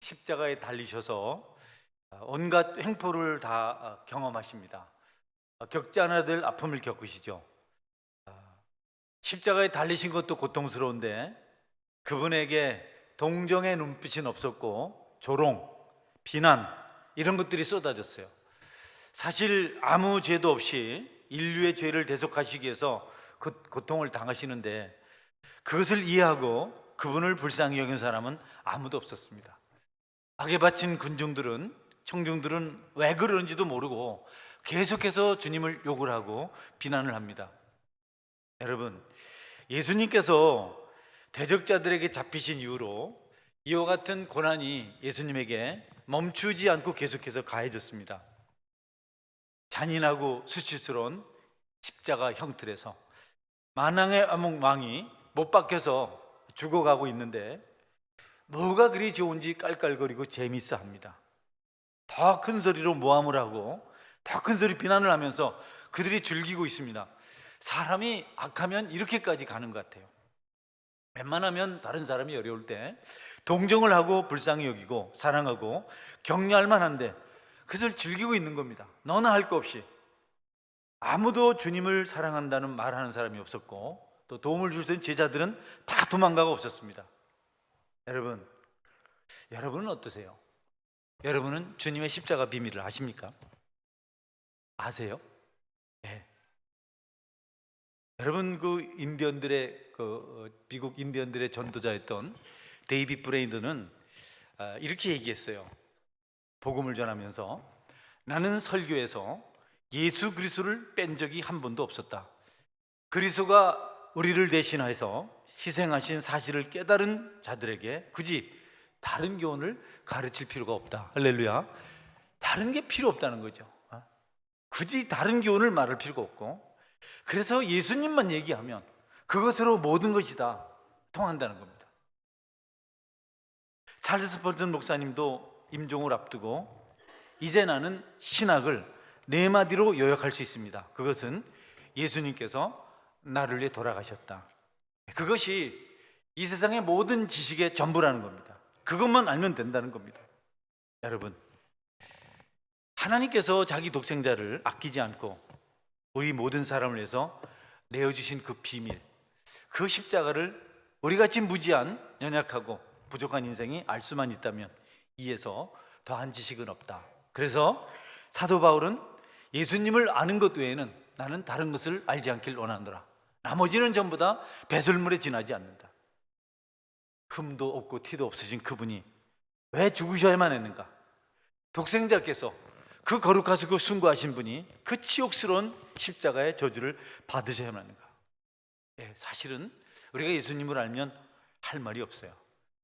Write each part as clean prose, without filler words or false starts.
십자가에 달리셔서 온갖 횡포를 다 경험하십니다. 겪지 않아야 될 아픔을 겪으시죠. 십자가에 달리신 것도 고통스러운데 그분에게 동정의 눈빛은 없었고 조롱, 비난 이런 것들이 쏟아졌어요. 사실 아무 죄도 없이 인류의 죄를 대속하시기 위해서 그 고통을 당하시는데 그것을 이해하고 그분을 불쌍히 여긴 사람은 아무도 없었습니다. 악에 바친 군중들은, 청중들은 왜 그러는지도 모르고 계속해서 주님을 욕을 하고 비난을 합니다. 여러분, 예수님께서 대적자들에게 잡히신 이후로 이와 같은 고난이 예수님에게 멈추지 않고 계속해서 가해졌습니다. 잔인하고 수치스러운 십자가 형틀에서 만왕의 왕이 못 박혀서 죽어가고 있는데 뭐가 그리 좋은지 깔깔거리고 재밌어 합니다. 더 큰 소리로 모함을 하고 더 큰 소리 비난을 하면서 그들이 즐기고 있습니다. 사람이 악하면 이렇게까지 가는 것 같아요. 웬만하면 다른 사람이 어려울 때 동정을 하고 불쌍히 여기고 사랑하고 격려할 만한데 그것을 즐기고 있는 겁니다. 너나 할 거 없이. 아무도 주님을 사랑한다는 말하는 사람이 없었고 또 도움을 줄 수 있는 제자들은 다 도망가고 없었습니다. 여러분은 어떠세요? 여러분은 주님의 십자가 비밀을 아십니까? 아세요? 네. 여러분 미국 인디언들의 전도자였던 데이빗 브레인드는 이렇게 얘기했어요. 복음을 전하면서 나는 설교에서 예수 그리스도를 뺀 적이 한 번도 없었다. 그리스도가 우리를 대신해서 희생하신 사실을 깨달은 자들에게 굳이 다른 교훈을 가르칠 필요가 없다. 할렐루야. 다른 게 필요 없다는 거죠. 굳이 다른 교훈을 말할 필요가 없고 그래서 예수님만 얘기하면 그것으로 모든 것이 다 통한다는 겁니다. 찰스 스펄전 목사님도 임종을 앞두고 이제 나는 신학을 네 마디로 요약할 수 있습니다. 그것은 예수님께서 나를 위해 돌아가셨다. 그것이 이 세상의 모든 지식의 전부라는 겁니다. 그것만 알면 된다는 겁니다. 여러분, 하나님께서 자기 독생자를 아끼지 않고 우리 모든 사람을 위해서 내어주신 그 비밀, 그 십자가를 우리같이 무지한 연약하고 부족한 인생이 알 수만 있다면 이에서 더한 지식은 없다. 그래서 사도 바울은 예수님을 아는 것 외에는 나는 다른 것을 알지 않길 원하노라. 나머지는 전부 다 배설물에 지나지 않는다. 흠도 없고 티도 없으신 그분이 왜 죽으셔야만 했는가? 독생자께서 그 거룩하시고 숭고하신 분이 그 치욕스러운 십자가의 저주를 받으셔야만 하는가? 사실은 우리가 예수님을 알면 할 말이 없어요.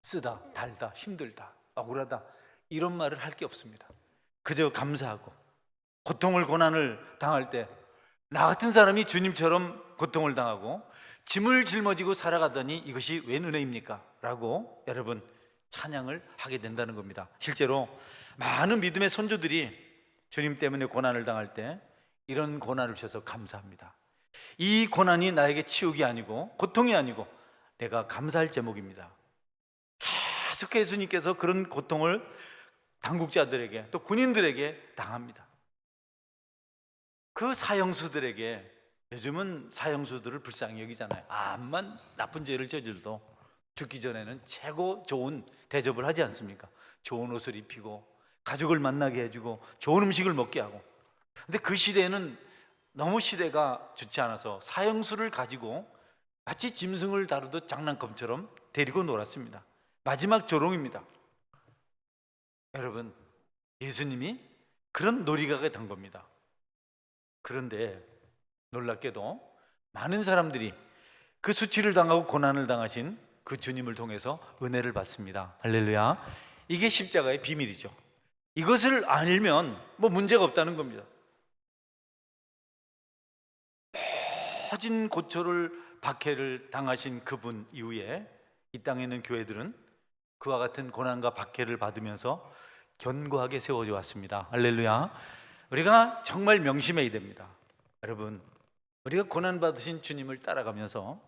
쓰다, 달다, 힘들다, 억울하다 이런 말을 할 게 없습니다. 그저 감사하고 고통을 고난을 당할 때 나 같은 사람이 주님처럼 고통을 당하고 짐을 짊어지고 살아가더니 이것이 웬 은혜입니까? 라고 여러분 찬양을 하게 된다는 겁니다. 실제로 많은 믿음의 선조들이 주님 때문에 고난을 당할 때 이런 고난을 주셔서 감사합니다. 이 고난이 나에게 치욕이 아니고 고통이 아니고 내가 감사할 제목입니다. 계속 예수님께서 그런 고통을 당국자들에게 또 군인들에게 당합니다. 그 사형수들에게 요즘은 사형수들을 불쌍히 여기잖아요. 암만 나쁜 죄를 저질러도 죽기 전에는 최고 좋은 대접을 하지 않습니까? 좋은 옷을 입히고 가족을 만나게 해주고 좋은 음식을 먹게 하고. 근데 그 시대에는 너무 시대가 좋지 않아서 사형수를 가지고 마치 짐승을 다루듯 장난감처럼 데리고 놀았습니다. 마지막 조롱입니다. 여러분, 예수님이 그런 놀이각에 단 겁니다. 그런데 놀랍게도 많은 사람들이 그 수치를 당하고 고난을 당하신 그 주님을 통해서 은혜를 받습니다. 할렐루야. 이게 십자가의 비밀이죠. 이것을 알면 문제가 없다는 겁니다. 모진 고초를 박해를 당하신 그분 이후에 이 땅에 있는 교회들은 그와 같은 고난과 박해를 받으면서 견고하게 세워져 왔습니다. 할렐루야. 우리가 정말 명심해야 됩니다. 여러분, 우리가 고난받으신 주님을 따라가면서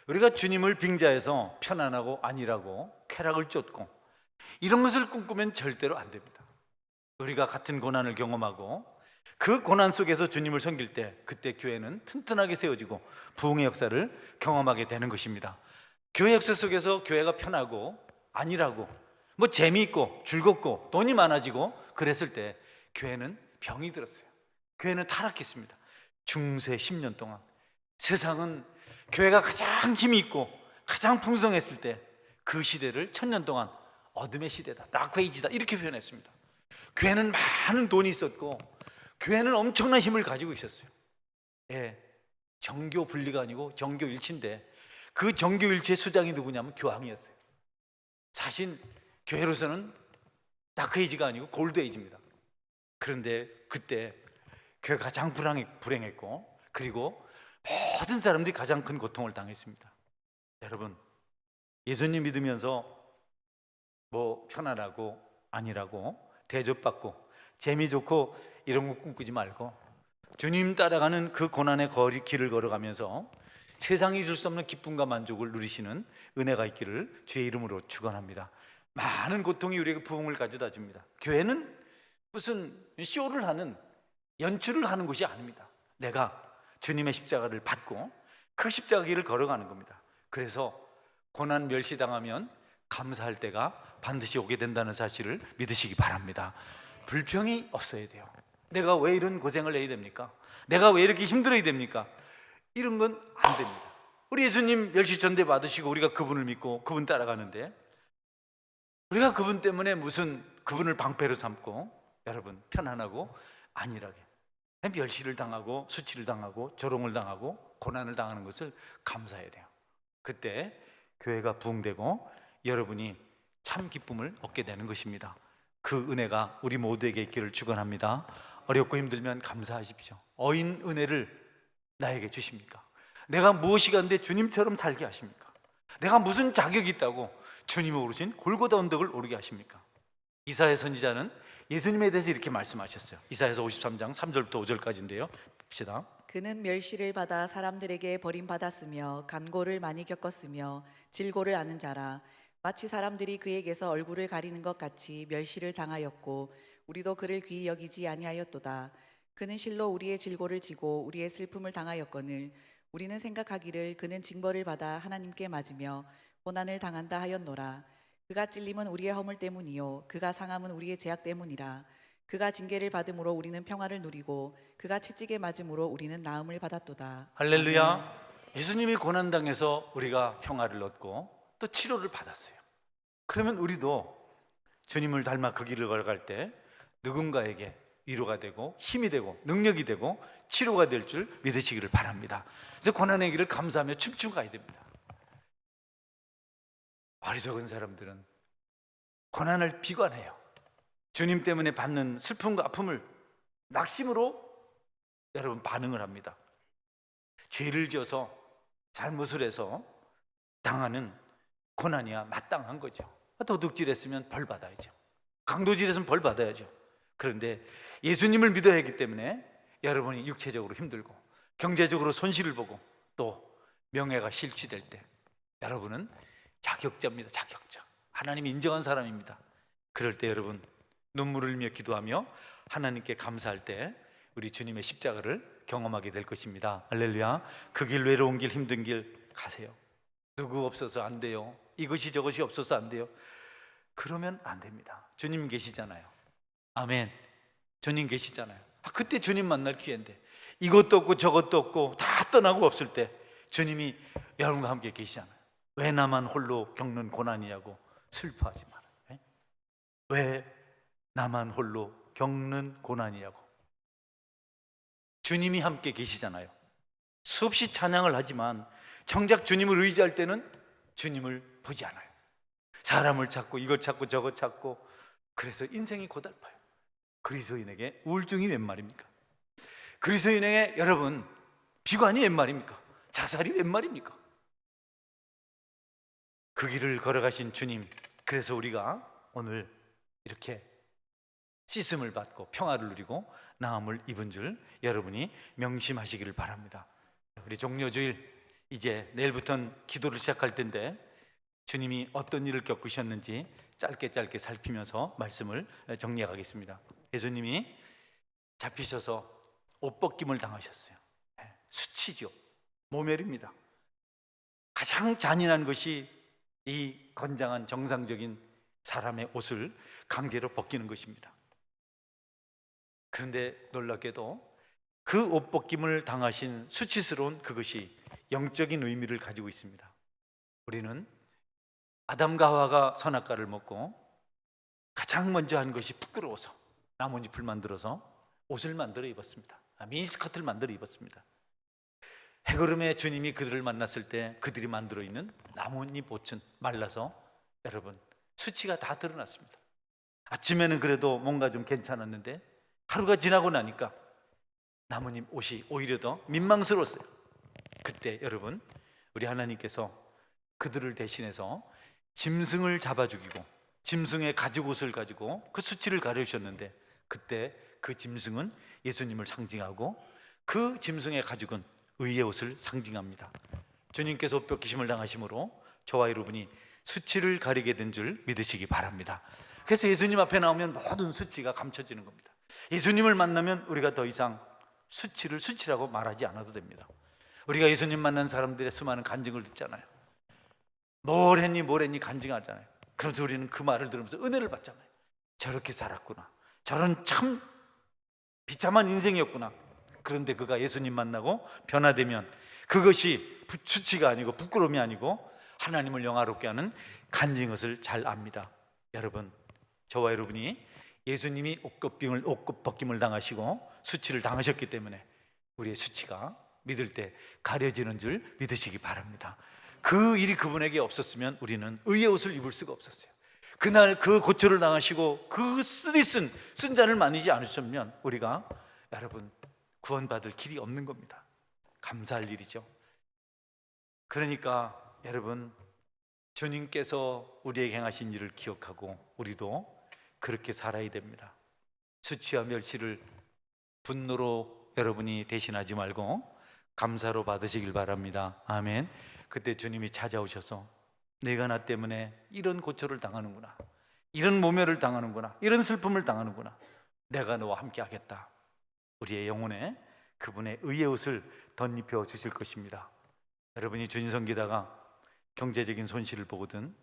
우리가 주님을 빙자해서 편안하고 안일하고 쾌락을 쫓고 이런 것을 꿈꾸면 절대로 안 됩니다. 우리가 같은 고난을 경험하고 그 고난 속에서 주님을 섬길 때, 그때 교회는 튼튼하게 세워지고 부흥의 역사를 경험하게 되는 것입니다. 교회 역사 속에서 교회가 편하고 안일하고 뭐 재미있고 즐겁고 돈이 많아지고 그랬을 때 교회는 병이 들었어요. 교회는 타락했습니다. 중세 10년 동안 세상은 교회가 가장 힘이 있고 가장 풍성했을 때 그 시대를 1000년 동안 어둠의 시대다, 다크에이지다, 이렇게 표현했습니다. 교회는 많은 돈이 있었고 교회는 엄청난 힘을 가지고 있었어요. 예, 정교 분리가 아니고 정교 일치인데 그 정교 일치의 수장이 누구냐면 교황이었어요. 사실 교회로서는 다크에이지가 아니고 골드에이지입니다. 그런데 그때 교회가 가장 불행했고 그리고 모든 사람들이 가장 큰 고통을 당했습니다. 여러분, 예수님 믿으면서 뭐 편안하고 안일하고 대접받고 재미 좋고 이런 거 꿈꾸지 말고 주님 따라가는 그 고난의 길을 걸어가면서 세상이 줄 수 없는 기쁨과 만족을 누리시는 은혜가 있기를 주의 이름으로 축원합니다. 많은 고통이 우리에게 부흥을 가져다 줍니다. 교회는 무슨 쇼를 하는, 연출을 하는 곳이 아닙니다. 내가 주님의 십자가를 받고 그 십자가 길을 걸어가는 겁니다. 그래서 고난 멸시당하면 감사할 때가 반드시 오게 된다는 사실을 믿으시기 바랍니다. 불평이 없어야 돼요. 내가 왜 이런 고생을 해야 됩니까? 내가 왜 이렇게 힘들어야 됩니까? 이런 건 안 됩니다. 우리 예수님 멸시 전대 받으시고 우리가 그분을 믿고 그분 따라가는데 우리가 그분 때문에 무슨 그분을 방패로 삼고 여러분 편안하고 안일하게 멸시를 당하고 수치를 당하고 조롱을 당하고 고난을 당하는 것을 감사해야 돼요. 그때 교회가 부흥되고 여러분이 참 기쁨을 얻게 되는 것입니다. 그 은혜가 우리 모두에게 있기를 축원합니다. 어렵고 힘들면 감사하십시오. 어인 은혜를 나에게 주십니까? 내가 무엇이 간데 주님처럼 살게 하십니까? 내가 무슨 자격이 있다고 주님이 오르신 골고다 언덕을 오르게 하십니까? 이사야 선지자는 예수님에 대해서 이렇게 말씀하셨어요. 이사야서 53장 3절부터 5절까지인데요. 봅시다. 그는 멸시를 받아 사람들에게 버림받았으며 간고를 많이 겪었으며 질고를 아는 자라. 마치 사람들이 그에게서 얼굴을 가리는 것 같이 멸시를 당하였고 우리도 그를 귀히 여기지 아니하였도다. 그는 실로 우리의 질고를 지고 우리의 슬픔을 당하였거늘 우리는 생각하기를 그는 징벌을 받아 하나님께 맞으며 고난을 당한다 하였노라. 그가 찔림은 우리의 허물 때문이요 그가 상함은 우리의 죄악 때문이라. 그가 징계를 받음으로 우리는 평화를 누리고 그가 채찍에 맞음으로 우리는 나음을 받았도다. 할렐루야. 아멘. 예수님이 고난당해서 우리가 평화를 얻고 또 치료를 받았어요. 그러면 우리도 주님을 닮아 그 길을 걸어갈 때 누군가에게 위로가 되고 힘이 되고 능력이 되고 치료가 될 줄 믿으시기를 바랍니다. 그래서 고난의 길을 감사하며 춤추고 가야 됩니다. 어리석은 사람들은 고난을 비관해요. 주님 때문에 받는 슬픔과 아픔을 낙심으로 여러분 반응을 합니다. 죄를 지어서 잘못을 해서 당하는 고난이야 마땅한 거죠. 도둑질했으면 벌 받아야죠. 강도질했으면 벌 받아야죠. 그런데 예수님을 믿어야 하기 때문에 여러분이 육체적으로 힘들고 경제적으로 손실을 보고 또 명예가 실추될 때 여러분은 자격자입니다. 자격자. 하나님이 인정한 사람입니다. 그럴 때 여러분 눈물을 흘리며 기도하며 하나님께 감사할 때 우리 주님의 십자가를 경험하게 될 것입니다. 할렐루야. 그 길, 외로운 길, 힘든 길 가세요. 누구 없어서 안 돼요. 이것이 저것이 없어서 안 돼요. 그러면 안 됩니다. 주님 계시잖아요. 아멘. 주님 계시잖아요. 그때 주님 만날 기회인데 이것도 없고 저것도 없고 다 떠나고 없을 때 주님이 여러분과 함께 계시잖아요. 왜 나만 홀로 겪는 고난이냐고 슬퍼하지 말아요. 왜 나만 홀로 겪는 고난이냐고. 주님이 함께 계시잖아요. 수없이 찬양을 하지만 정작 주님을 의지할 때는 주님을 보지 않아요. 사람을 찾고 이것 찾고 저것 찾고 그래서 인생이 고달파요. 그리스도인에게 우울증이 웬 말입니까? 그리스도인에게 여러분 비관이 웬 말입니까? 자살이 웬 말입니까? 그 길을 걸어가신 주님, 그래서 우리가 오늘 이렇게 씻음을 받고 평화를 누리고 나음을 입은 줄 여러분이 명심하시기를 바랍니다. 우리 종료주일 이제 내일부터는 기도를 시작할 텐데 주님이 어떤 일을 겪으셨는지 짧게 살피면서 말씀을 정리해 가겠습니다. 예수님이 잡히셔서 옷 벗김을 당하셨어요. 수치죠. 모멸입니다. 가장 잔인한 것이 이 건장한 정상적인 사람의 옷을 강제로 벗기는 것입니다. 그런데 놀랍게도 그 옷 벗김을 당하신 수치스러운 그것이 영적인 의미를 가지고 있습니다. 우리는 아담과 하와가 선악과를 먹고 가장 먼저 한 것이 부끄러워서 나뭇잎을 만들어서 옷을 만들어 입었습니다. 미니스커트를 만들어 입었습니다. 해걸음에 주님이 그들을 만났을 때 그들이 만들어 있는 나뭇잎 옷은 말라서 여러분 수치가 다 드러났습니다. 아침에는 그래도 뭔가 좀 괜찮았는데 하루가 지나고 나니까 나뭇잎 옷이 오히려 더 민망스러웠어요. 그때 여러분 우리 하나님께서 그들을 대신해서 짐승을 잡아 죽이고 짐승의 가죽옷을 가지고 그 수치를 가려주셨는데 그때 그 짐승은 예수님을 상징하고 그 짐승의 가죽은 의의 옷을 상징합니다. 주님께서 옷 벗기심을 당하심으로 저와 여러분이 수치를 가리게 된 줄 믿으시기 바랍니다. 그래서 예수님 앞에 나오면 모든 수치가 감춰지는 겁니다. 예수님을 만나면 우리가 더 이상 수치를 수치라고 말하지 않아도 됩니다. 우리가 예수님 만난 사람들의 수많은 간증을 듣잖아요. 뭘 했니 간증하잖아요. 그러면서 우리는 그 말을 들으면서 은혜를 받잖아요. 저렇게 살았구나, 저런 참 비참한 인생이었구나. 그런데 그가 예수님 만나고 변화되면 그것이 수치가 아니고 부끄러움이 아니고 하나님을 영화롭게 하는 간증인 것을 잘 압니다. 여러분, 저와 여러분이 예수님이 옷 벗김을 당하시고 수치를 당하셨기 때문에 우리의 수치가 믿을 때 가려지는 줄 믿으시기 바랍니다. 그 일이 그분에게 없었으면 우리는 의의 옷을 입을 수가 없었어요. 그날 그 고초를 당하시고 그 쓴 잔을 만지지 않으셨으면 우리가 여러분 구원받을 길이 없는 겁니다. 감사할 일이죠. 그러니까 여러분 주님께서 우리에게 행하신 일을 기억하고 우리도 그렇게 살아야 됩니다. 수치와 멸시를 분노로 여러분이 대신하지 말고 감사로 받으시길 바랍니다. 아멘. 그때 주님이 찾아오셔서 내가 나 때문에 이런 고초를 당하는구나, 이런 모멸을 당하는구나, 이런 슬픔을 당하는구나, 내가 너와 함께 하겠다. 우리의 영혼에 그분의 의의 옷을 덧입혀 주실 것입니다. 여러분이 주님 섬기다가 경제적인 손실을 보거든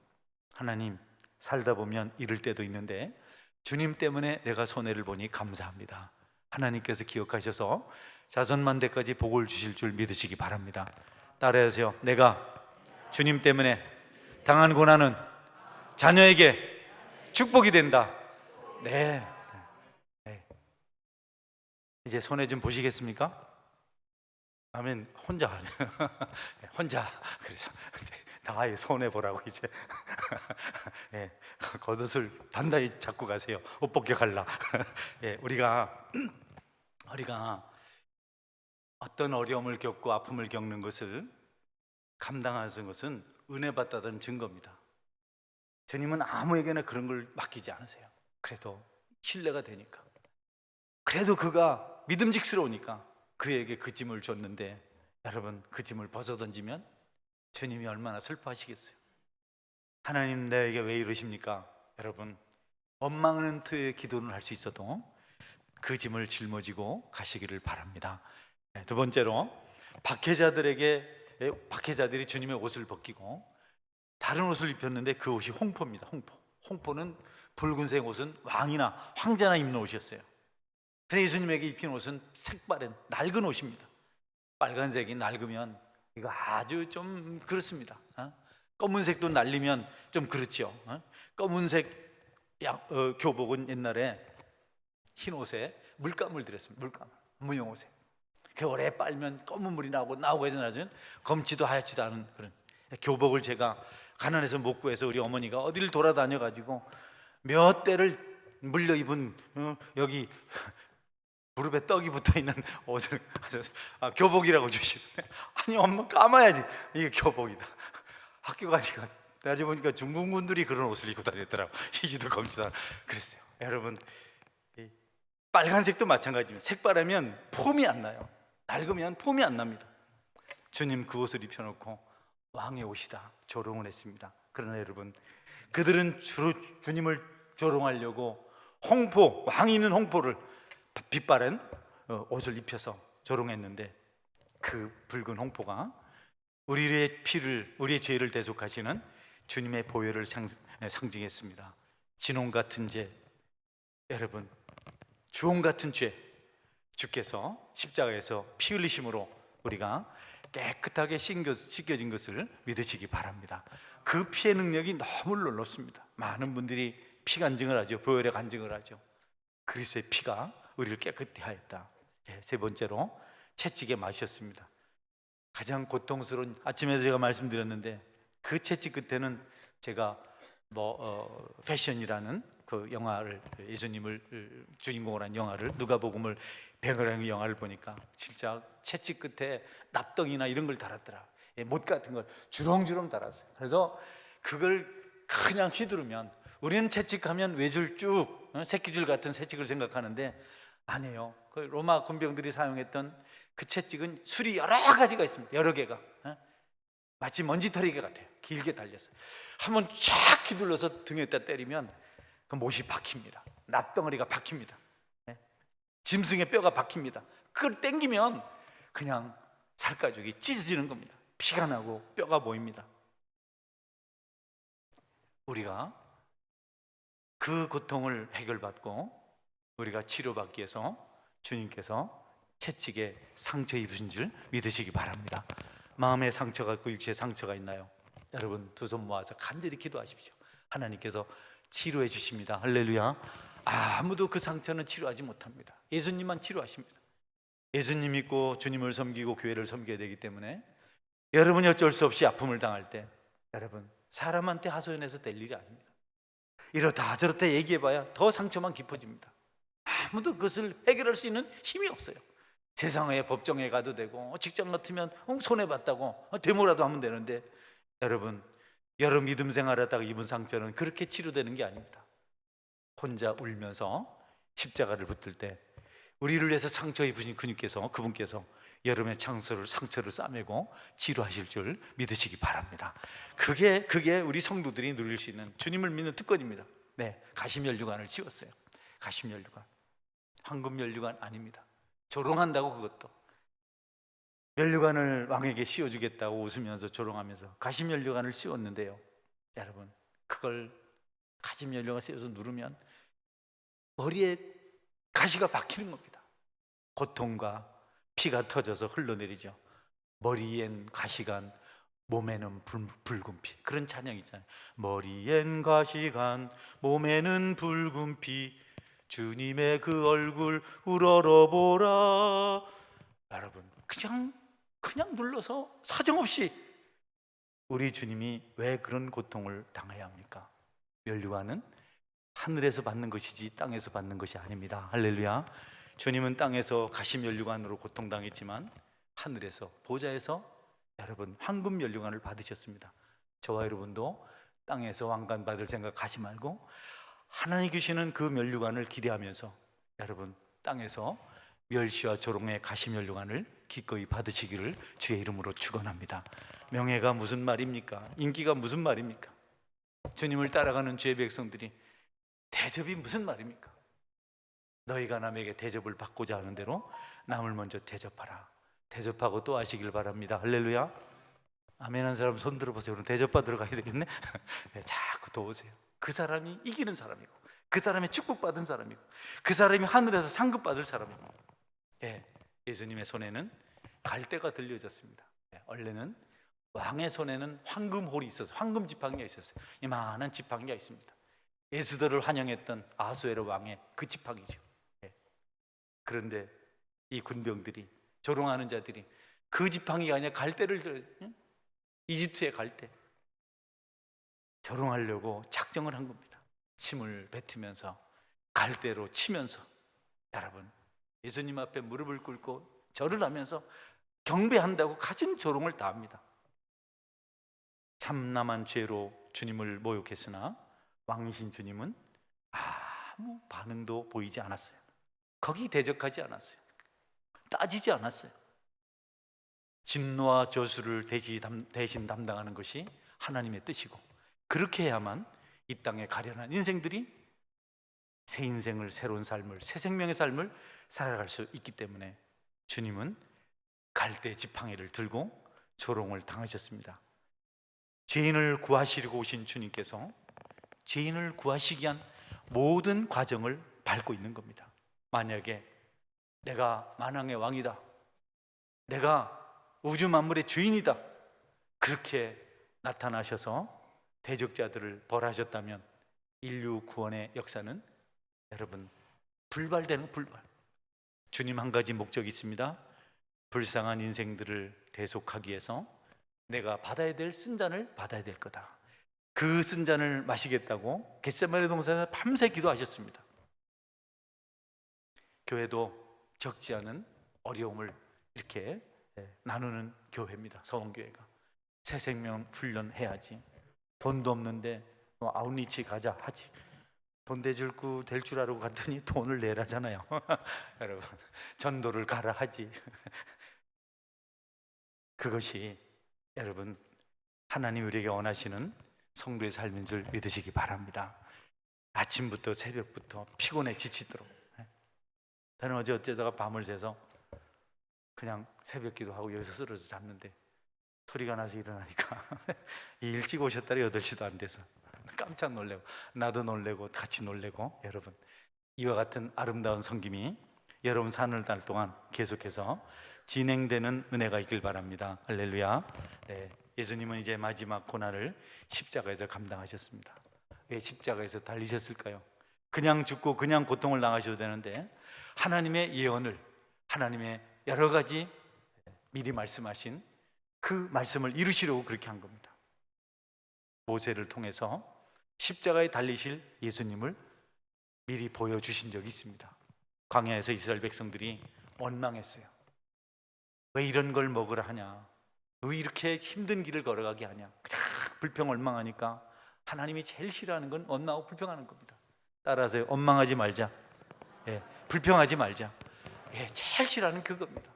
하나님 살다 보면 이럴 때도 있는데 주님 때문에 내가 손해를 보니 감사합니다. 하나님께서 기억하셔서 자손만대까지 복을 주실 줄 믿으시기 바랍니다. 따라하세요. 내가 주님 때문에 당한 고난은 자녀에게 축복이 된다. 네. 이제 손해 좀 보시겠습니까? 아멘. 혼자 그래서 나의 손해 보라고 이제 예, 겉옷을 단단히 잡고 가세요. 옷 벗겨 갈라. 예, 우리가 어떤 어려움을 겪고 아픔을 겪는 것을 감당하는 것은 은혜 받다는 증거입니다. 주님은 아무에게나 그런 걸 맡기지 않으세요. 그래도 신뢰가 되니까, 그래도 그가 믿음직스러우니까 그에게 그 짐을 줬는데 여러분 그 짐을 벗어던지면 주님이 얼마나 슬퍼하시겠어요. 하나님 내게 왜 이러십니까? 여러분 원망하는 투의 기도는 할 수 있어도 그 짐을 짊어지고 가시기를 바랍니다. 두 번째로 박해자들이 주님의 옷을 벗기고 다른 옷을 입혔는데 그 옷이 홍포입니다. 홍포는 붉은색 옷은 왕이나 황제나 입는 옷이었어요. 근데 예수님에게 입힌 옷은 색바랜 낡은 옷입니다. 빨간색이 낡으면 이거 아주 좀 그렇습니다. 검은색도 날리면 좀 그렇죠. 검은색 교복은 옛날에 흰 옷에 물감을 들였습니다. 무용옷에. 그 오래 빨면 검은 물이 나오고 해서 나중에 검지도 하얗지도 않은 그런 교복을 제가 가난해서 못 구해서 우리 어머니가 어디를 돌아다녀 가지고 몇 대를 물려 입은 여기 무릎에 떡이 붙어 있는 옷을 교복이라고 주시는데, 아니 엄마 감아야지, 이게 교복이다. 학교 가니까 나중에 보니까 중국분들이 그런 옷을 입고 다녔더라고. 희지도 검지도 않아. 그랬어요. 여러분 빨간색도 마찬가지입니다. 색바라면 폼이 안 나요. 낡으면 폼이 안 납니다. 주님 그 옷을 입혀놓고 왕의 옷이다 조롱을 했습니다. 그러나 여러분 그들은 주로 주님을 조롱하려고 왕이 있는 홍포를 빛바랜 옷을 입혀서 조롱했는데, 그 붉은 홍포가 우리의 피를, 우리의 죄를 대속하시는 주님의 보혈을 상징했습니다. 진홍 같은 죄, 여러분, 주홍 같은 죄, 주께서 십자가에서 피 흘리심으로 우리가 깨끗하게 씻겨진 것을 믿으시기 바랍니다. 그 피의 능력이 너무 놀랍습니다. 많은 분들이 피 간증을 하죠. 보혈의 간증을 하죠. 그리스도의 피가 우리를 깨끗히 하였다. 세 번째로 채찍의 맛이었습니다. 가장 고통스러운, 아침에 제가 말씀드렸는데, 그 채찍 끝에는 제가 패션이라는 그 영화를, 예수님을 주인공으로 한 영화를, 누가복음을 배경으로 영화를 보니까 진짜 채찍 끝에 납덩이나 이런 걸 달았더라. 못 같은 걸 주렁주렁 달았어요. 그래서 그걸 그냥 휘두르면, 우리는 채찍하면 외줄 쭉, 새끼줄 같은 채찍을 생각하는데 아니에요. 그 로마 군병들이 사용했던 그 채찍은 술이 여러 가지가 있습니다. 여러 개가 마치 먼지털이개 같아요. 길게 달렸어요. 한번 쫙 휘둘러서 등에다 때리면 그 못이 박힙니다. 납덩어리가 박힙니다. 짐승의 뼈가 박힙니다. 그걸 땡기면 그냥 살가죽이 찢어지는 겁니다. 피가 나고 뼈가 보입니다. 우리가 그 고통을 해결받고 우리가 치료받기 위해서 주님께서 채찍에 상처 입으신 줄 믿으시기 바랍니다. 마음의 상처가 있고 육체의 상처가 있나요? 여러분, 두 손 모아서 간절히 기도하십시오. 하나님께서 치료해 주십니다. 할렐루야. 아무도 그 상처는 치료하지 못합니다. 예수님만 치료하십니다. 예수님 믿고 주님을 섬기고 교회를 섬겨야 되기 때문에, 여러분이 어쩔 수 없이 아픔을 당할 때, 여러분, 사람한테 하소연해서 될 일이 아닙니다. 이렇다 저렇다 얘기해봐야 더 상처만 깊어집니다. 아무도 그것을 해결할 수 있는 힘이 없어요. 세상의 법정에 가도 되고, 직장 같으면 손해봤다고 데모라도 하면 되는데, 여러분, 여러 믿음 생활하다가 입은 상처는 그렇게 치료되는 게 아닙니다. 혼자 울면서 십자가를 붙들 때 우리를 위해서 상처 입으신 그분께서 여러분의 상처를 싸매고 치료하실 줄 믿으시기 바랍니다. 그게 우리 성도들이 누릴 수 있는, 주님을 믿는 특권입니다. 네, 가시면류관을 씌웠어요. 가시면류관, 황금면류관 아닙니다. 조롱한다고, 그것도 면류관을 왕에게 씌워주겠다고 웃으면서 조롱하면서 가시면류관을 씌웠는데요, 여러분, 그걸 가시면류관 씌워서 누르면 머리에 가시가 박히는 겁니다. 고통과 피가 터져서 흘러내리죠. 머리엔 가시간, 몸에는 붉은 피. 그런 찬양 있잖아요. 머리엔 가시간, 몸에는 붉은 피, 주님의 그 얼굴 우러러보라. 여러분, 그냥 눌러서 사정없이, 우리 주님이 왜 그런 고통을 당해야 합니까? 면류관은 하늘에서 받는 것이지 땅에서 받는 것이 아닙니다. 할렐루야. 주님은 땅에서 가시면류관으로 고통당했지만 하늘에서, 보좌에서 여러분 황금 면류관을 받으셨습니다. 저와 여러분도 땅에서 왕관 받을 생각하지 말고 하나님 주시는 그 면류관을 기대하면서, 여러분, 땅에서 멸시와 조롱의 가시면류관을 기꺼이 받으시기를 주의 이름으로 축원합니다. 명예가 무슨 말입니까? 인기가 무슨 말입니까? 주님을 따라가는 주의 백성들이 대접이 무슨 말입니까? 너희가 남에게 대접을 받고자 하는 대로 남을 먼저 대접하라. 대접하고 또 하시길 바랍니다. 할렐루야. 아멘 한 사람 손 들어보세요. 오늘 대접받으러 가야 되겠네. 네, 자꾸 도우세요. 그 사람이 이기는 사람이고, 그 사람이 축복받은 사람이고, 그 사람이 하늘에서 상급받을 사람이고. 예, 예수님의 손에는 갈대가 들려졌습니다. 원래는 왕의 손에는 황금홀이 있어서 황금 지팡이가 있었어요. 이만한 지팡이가 있습니다. 에스더를 환영했던 아수에로 왕의 그 지팡이죠. 그런데 이 군병들이, 조롱하는 자들이 그 지팡이가 아니라 갈대를, 이집트의 갈대, 조롱하려고 작정을 한 겁니다. 침을 뱉으면서, 갈대로 치면서, 여러분, 예수님 앞에 무릎을 꿇고 절을 하면서 경배한다고 갖은 조롱을 다 합니다. 참남한 죄로 주님을 모욕했으나 왕이신 주님은 아무 반응도 보이지 않았어요. 거기 대적하지 않았어요. 따지지 않았어요. 진노와 저주를 대신 담당하는 것이 하나님의 뜻이고, 그렇게 해야만 이 땅에 가련한 인생들이 새 인생을, 새로운 삶을, 새 생명의 삶을 살아갈 수 있기 때문에 주님은 갈대 지팡이를 들고 조롱을 당하셨습니다. 죄인을 구하시려고 오신 주님께서 죄인을 구하시기 위한 모든 과정을 밟고 있는 겁니다. 만약에 내가 만왕의 왕이다, 내가 우주 만물의 주인이다, 그렇게 나타나셔서 대적자들을 벌하셨다면 인류 구원의 역사는 여러분 불발되는 불발. 주님 한 가지 목적이 있습니다. 불쌍한 인생들을 대속하기 위해서 내가 받아야 될 쓴잔을 받아야 될 거다. 그 쓴잔을 마시겠다고 겟세마네 동산에서 밤새 기도하셨습니다. 교회도 적지 않은 어려움을 이렇게 나누는 교회입니다. 서원교회가 새 생명 훈련해야지. 돈도 없는데 아웃리치 가자 하지. 돈 대줄구 될 줄 알고 갔더니 돈을 내라잖아요. 여러분, 전도를 가라 하지. 그것이 여러분 하나님 우리에게 원하시는 성도의 삶인 줄 믿으시기 바랍니다. 아침부터 새벽부터 피곤해 지치도록. 저는 어쩌다가 밤을 새서 그냥 새벽 기도하고 여기서 쓰러져 잤는데 소리가 나서 일어나니까 일찍 오셨다리 8시도 안 돼서 깜짝 놀래고 나도 놀래고 같이 놀래고. 여러분, 이와 같은 아름다운 섬김이 여러분 사는 날 동안 계속해서 진행되는 은혜가 있길 바랍니다. 할렐루야. 네, 예수님은 이제 마지막 고난을 십자가에서 감당하셨습니다. 왜 십자가에서 달리셨을까요? 그냥 죽고 그냥 고통을 당하셔도 되는데 하나님의 예언을, 하나님의 여러 가지 미리 말씀하신 그 말씀을 이루시려고 그렇게 한 겁니다. 모세를 통해서 십자가에 달리실 예수님을 미리 보여주신 적이 있습니다. 광야에서 이스라엘 백성들이 원망했어요. 왜 이런 걸 먹으라 하냐, 왜 이렇게 힘든 길을 걸어가게 하냐. 그냥 불평 원망하니까 하나님이 제일 싫어하는 건 원망하고 불평하는 겁니다. 따라서 원망하지 말자, 불평하지 말자. 제일 싫어하는 그겁니다.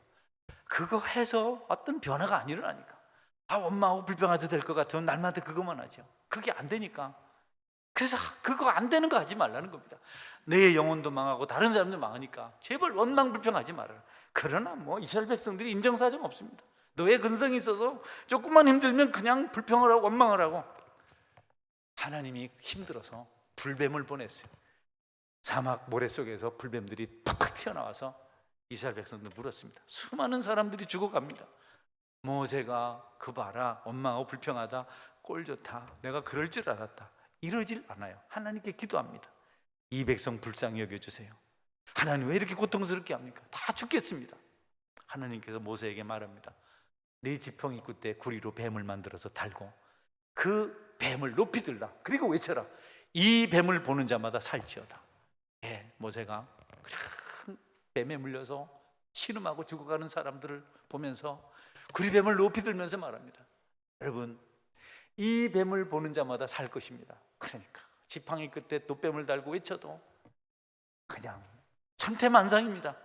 그거 해서 어떤 변화가 안 일어나니까 원망하고 불평해도 될 것 같으면 날마다 그것만 하죠. 그게 안 되니까. 그래서 그거 안 되는 거 하지 말라는 겁니다. 내 영혼도 망하고 다른 사람도 망하니까 제발 원망 불평하지 말아라. 그러나 이스라엘 백성들이 인정사정 없습니다. 너의 근성이 있어서 조금만 힘들면 그냥 불평을 하고 원망을 하고. 하나님이 힘들어서 불뱀을 보냈어요. 사막 모래 속에서 불뱀들이 팍팍 튀어나와서 이스라엘 백성들 물었습니다. 수많은 사람들이 죽어갑니다. 모세가 그 봐라, 원망하고 불평하다 꼴 좋다, 내가 그럴 줄 알았다, 이러질 않아요. 하나님께 기도합니다. 이 백성 불쌍히 여겨주세요. 하나님 왜 이렇게 고통스럽게 합니까? 다 죽겠습니다. 하나님께서 모세에게 말합니다. 네 지팡이 끝에 구리로 뱀을 만들어서 달고 그 뱀을 높이 들라. 그리고 외쳐라. 이 뱀을 보는 자마다 살지어다. 모세가 참 뱀에 물려서 신음하고 죽어가는 사람들을 보면서 구리뱀을 높이 들면서 말합니다. 여러분, 이 뱀을 보는 자마다 살 것입니다. 그러니까 지팡이 끝에 또 뱀을 달고 외쳐도 그냥 천태만상입니다.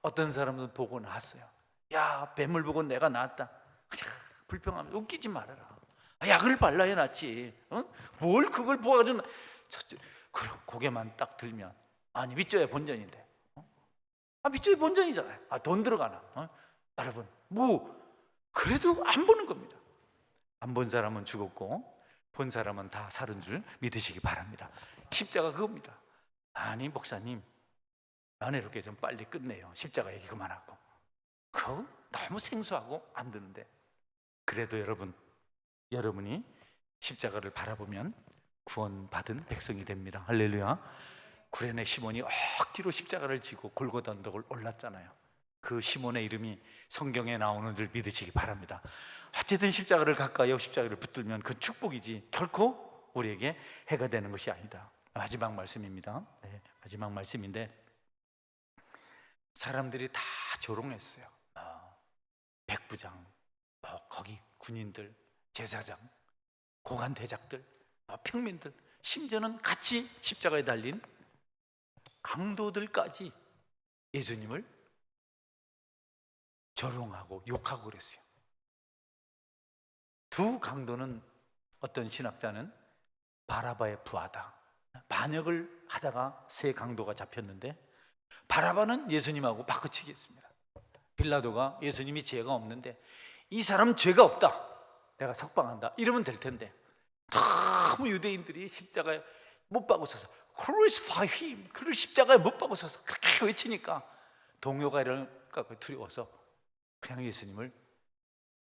어떤 사람은 보고 나왔어요. 야, 뱀을 보고 내가 나았다. 그냥 불평하면서 웃기지 말아라. 약을 발라야 낫지. 뭘 그걸 보아가지고 그럼 고개만 딱 들면 아니 밑줘야 본전인데. 밑줘야 본전이잖아요. 돈 들어가나. 여러분, 그래도 안 보는 겁니다. 안 본 사람은 죽었고 본 사람은 다 살은 줄 믿으시기 바랍니다. 십자가 그겁니다. 아니 목사님, 은혜롭게 좀 빨리 끝내요. 십자가 얘기 그만하고. 그거 너무 생소하고 안 되는데. 그래도 여러분이 십자가를 바라보면 구원받은 백성이 됩니다. 할렐루야. 구레네 시몬이 억지로 십자가를 지고 골고다 언덕을 올랐잖아요. 그 시몬의 이름이 성경에 나오는 줄 믿으시기 바랍니다. 어쨌든 십자가를 가까이 십자가를 붙들면 그 축복이지 결코 우리에게 해가 되는 것이 아니다. 마지막 말씀입니다. 마지막 말씀인데 사람들이 다 조롱했어요. 백부장, 거기 군인들, 제사장, 고관 대작들, 평민들, 심지어는 같이 십자가에 달린 강도들까지 예수님을 조롱하고 욕하고 그랬어요. 두 강도는 어떤 신학자는 바라바의 부하다. 반역을 하다가 새 강도가 잡혔는데 바라바는 예수님하고 바꾸치기 했습니다. 빌라도가 예수님이 죄가 없는데 이 사람은 죄가 없다, 내가 석방한다 이러면 될 텐데 너무 유대인들이 십자가에 못 박으셔서 Crucify him, 그를 십자가에 못 박으셔서 그렇게 외치니까 동요가 이럴까 두려워서 그냥 예수님을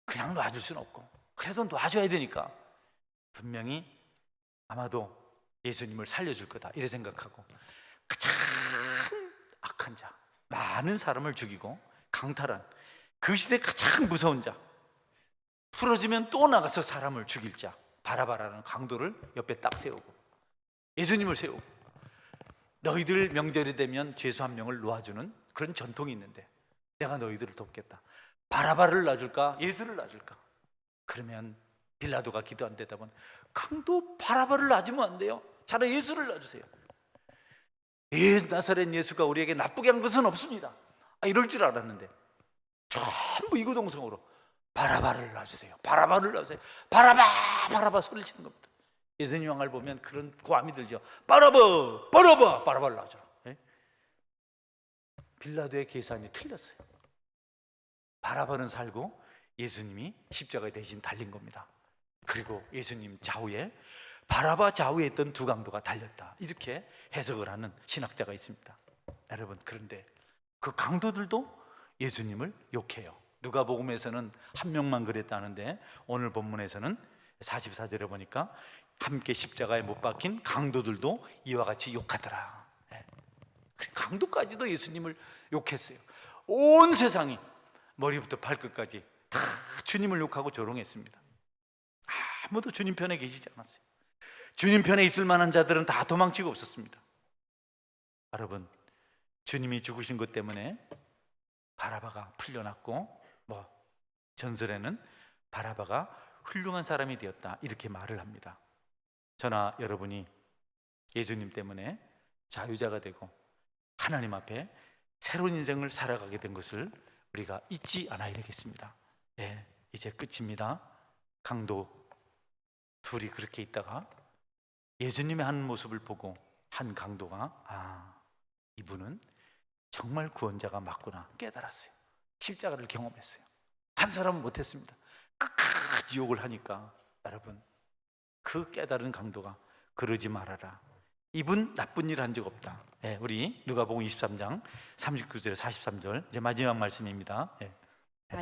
그냥 놔줄 수는 없고 그래도 놔줘야 되니까 분명히 아마도 예수님을 살려줄 거다 이래 생각하고 가장 악한 자, 많은 사람을 죽이고 강탈한 그 시대 가장 무서운 자, 풀어지면 또 나가서 사람을 죽일 자 바라바라는 강도를 옆에 딱 세우고 예수님을 세우고, 너희들 명절이 되면 죄수 한 명을 놓아주는 그런 전통이 있는데 내가 너희들을 돕겠다. 바라바를 놔줄까 예수를 놔줄까? 그러면 빌라도가 기도한 대답은 강도 바라바를 놔주면 안 돼요, 차라리 예수를 놔주세요. 나사렛 예수가 우리에게 나쁘게 한 것은 없습니다. 이럴 줄 알았는데 전부 이구동성으로 바라바를 놔주세요, 바라바를 놔주세요, 바라바 바라바 소리를 치는 겁니다. 예수님 왕을 보면 그런 고함이 들죠. 바라바 바라바 바라바를 놔주라. 빌라도의 계산이 틀렸어요. 바라바는 살고 예수님이 십자가에 대신 달린 겁니다. 그리고 예수님 좌우에 바라바 좌우에 있던 두 강도가 달렸다, 이렇게 해석을 하는 신학자가 있습니다. 여러분, 그런데 그 강도들도 예수님을 욕해요. 누가복음에서는 한 명만 그랬다는데 오늘 본문에서는 44절에 보니까 함께 십자가에 못 박힌 강도들도 이와 같이 욕하더라. 강도까지도 예수님을 욕했어요. 온 세상이 머리부터 발끝까지 다 주님을 욕하고 조롱했습니다. 아무도 주님 편에 계시지 않았어요. 주님 편에 있을 만한 자들은 다 도망치고 없었습니다. 여러분, 주님이 죽으신 것 때문에 바라바가 풀려났고, 전설에는 바라바가 훌륭한 사람이 되었다, 이렇게 말을 합니다. 저나 여러분이 예수님 때문에 자유자가 되고 하나님 앞에 새로운 인생을 살아가게 된 것을 우리가 잊지 않아야 되겠습니다. 네, 이제 끝입니다. 강도 둘이 그렇게 있다가 예수님의 한 모습을 보고 한 강도가 이분은 정말 구원자가 맞구나 깨달았어요. 십자가를 경험했어요. 한 사람은 못했습니다. 끝까지 욕을 하니까 여러분, 그 깨달은 강도가 그러지 말아라, 이분 나쁜 일 한 적 없다. 우리 누가복음 23장 39절 43절 이제 마지막 말씀입니다.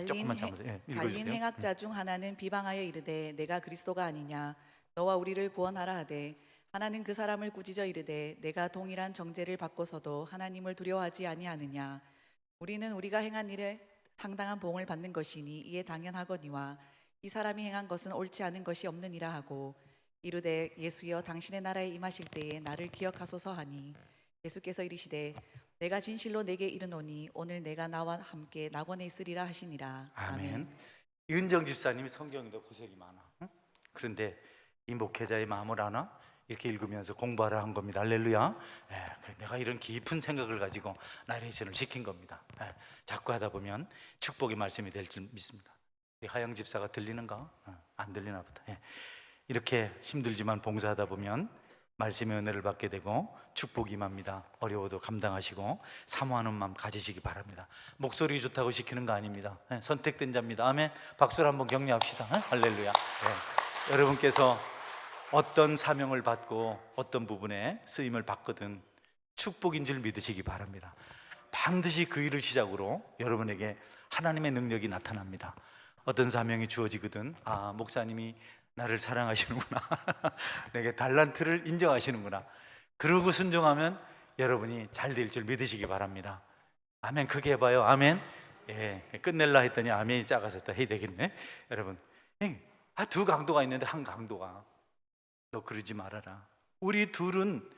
조금만 참으세요. 달린 행악자 중 하나는 비방하여 이르되 내가 그리스도가 아니냐, 너와 우리를 구원하라 하되 하나는 그 사람을 꾸짖어 이르되 내가 동일한 정죄를 받고서도 하나님을 두려워하지 아니하느냐, 우리는 우리가 행한 일에 상당한 보응을 받는 것이니 이에 당연하거니와 이 사람이 행한 것은 옳지 않은 것이 없느니라 하고 이르되 예수여 당신의 나라에 임하실 때에 나를 기억하소서 하니 예수께서 이르시되 내가 진실로 내게 이르노니 오늘 내가 나와 함께 낙원에 있으리라 하시니라. 아멘. 이은정 집사님이 성경에도 고색이 많아. 그런데 이 목회자의 마음을 아나? 이렇게 읽으면서 공부하라 한 겁니다. 할렐루야. 내가 이런 깊은 생각을 가지고 나레이션을 시킨 겁니다. 자꾸 하다 보면 축복의 말씀이 될 줄 믿습니다. 하영 집사가 들리는가? 안 들리나 보다. 이렇게 힘들지만 봉사하다 보면 말씀의 은혜를 받게 되고 축복이 임합니다. 어려워도 감당하시고 사모하는 마음 가지시기 바랍니다. 목소리 좋다고 시키는 거 아닙니다. 선택된 자입니다. 아멘. 박수를 한번 격려합시다. 할렐루야. 여러분께서 어떤 사명을 받고 어떤 부분에 쓰임을 받거든 축복인 줄 믿으시기 바랍니다. 반드시 그 일을 시작으로 여러분에게 하나님의 능력이 나타납니다. 어떤 사명이 주어지거든 목사님이 나를 사랑하시는구나 내게 달란트를 인정하시는구나, 그러고 순종하면 여러분이 잘 될 줄 믿으시기 바랍니다. 아멘. 크게 해봐요. 아멘. 끝낼라 했더니 아멘이 작아서 또 해야 되겠네. 여러분, 두 강도가 있는데 한 강도가 너 그러지 말아라, 우리 둘은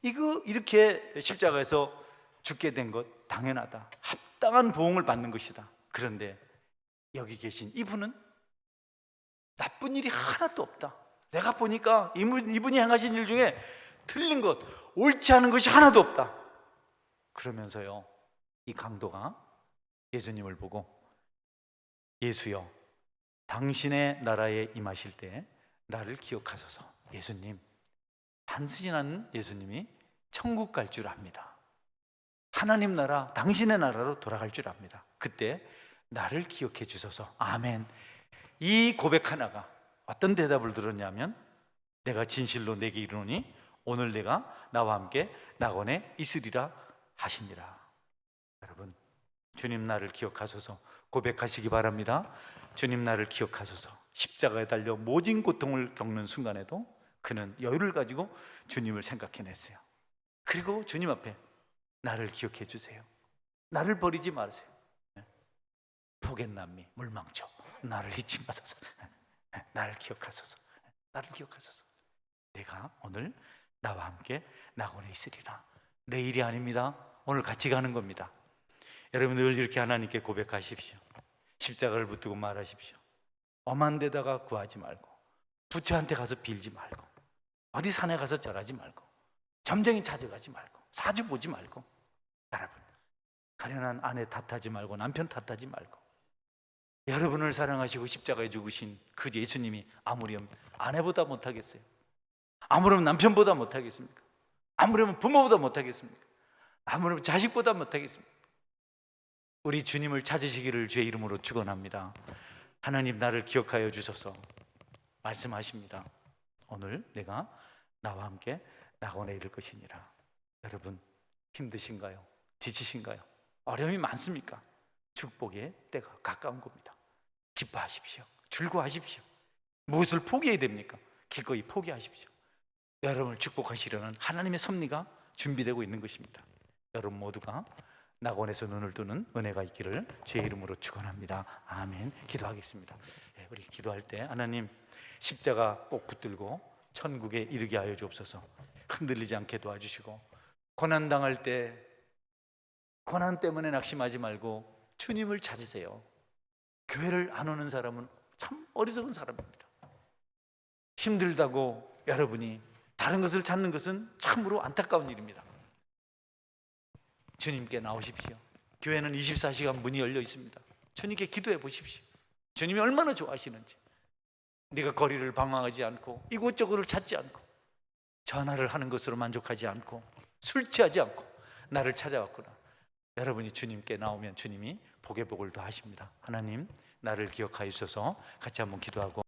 이렇게 십자가에서 죽게 된 것 당연하다, 합당한 보응을 받는 것이다. 그런데 여기 계신 이분은 나쁜 일이 하나도 없다. 내가 보니까 이분이 행하신 일 중에 틀린 것, 옳지 않은 것이 하나도 없다. 그러면서요, 이 강도가 예수님을 보고 예수여 당신의 나라에 임하실 때 나를 기억하소서. 예수님, 반드시 나는 예수님이 천국 갈 줄 압니다. 하나님 나라, 당신의 나라로 돌아갈 줄 압니다. 그때 나를 기억해 주소서. 아멘. 이 고백 하나가 어떤 대답을 들었냐면, 내가 진실로 내게 이르노니 오늘 내가 나와 함께 낙원에 있으리라 하시니라. 여러분, 주님 나를 기억하소서 고백하시기 바랍니다. 주님 나를 기억하소서. 십자가에 달려 모진 고통을 겪는 순간에도 그는 여유를 가지고 주님을 생각해냈어요. 그리고 주님 앞에 나를 기억해 주세요. 나를 버리지 마세요. 포겐남미 물망초 나를 잊지 마소서. 나를 기억하소서. 나를 기억하소서. 내가 오늘 나와 함께 낙원에 있으리라. 내일이 아닙니다. 오늘 같이 가는 겁니다. 여러분 늘 이렇게 하나님께 고백하십시오. 십자가를 붙들고 말하십시오. 엄한 데다가 구하지 말고, 부처한테 가서 빌지 말고, 어디 산에 가서 절하지 말고, 점쟁이 찾아가지 말고, 사주 보지 말고, 여러분 가련한 아내 탓하지 말고, 남편 탓하지 말고, 여러분을 사랑하시고 십자가에 죽으신 그 예수님이 아무렴 아내보다 못하겠어요? 아무렴 남편보다 못하겠습니까? 아무렴 부모보다 못하겠습니까? 아무렴 자식보다 못하겠습니까? 우리 주님을 찾으시기를 주의 이름으로 축원합니다. 하나님 나를 기억하여 주소서. 말씀하십니다. 오늘 내가 나와 함께 낙원에 이를 것이니라. 여러분 힘드신가요? 지치신가요? 어려움이 많습니까? 축복의 때가 가까운 겁니다. 기뻐하십시오. 즐거워하십시오. 무엇을 포기해야 됩니까? 기꺼이 포기하십시오. 여러분을 축복하시려는 하나님의 섭리가 준비되고 있는 것입니다. 여러분 모두가 낙원에서 눈을 뜨는 은혜가 있기를 주의 이름으로 축원합니다. 아멘. 기도하겠습니다. 우리 기도할 때 하나님 십자가 꼭 붙들고 천국에 이르게 하여 주옵소서. 흔들리지 않게 도와주시고, 고난당할 때 고난 때문에 낙심하지 말고 주님을 찾으세요. 교회를 안 오는 사람은 참 어리석은 사람입니다. 힘들다고 여러분이 다른 것을 찾는 것은 참으로 안타까운 일입니다. 주님께 나오십시오. 교회는 24시간 문이 열려 있습니다. 주님께 기도해 보십시오. 주님이 얼마나 좋아하시는지. 네가 거리를 방황하지 않고 이곳저곳을 찾지 않고 전화를 하는 것으로 만족하지 않고 술 취하지 않고 나를 찾아왔구나. 여러분이 주님께 나오면 주님이 복의 복을 더하십니다. 하나님 나를 기억하여 주셔서 같이 한번 기도하고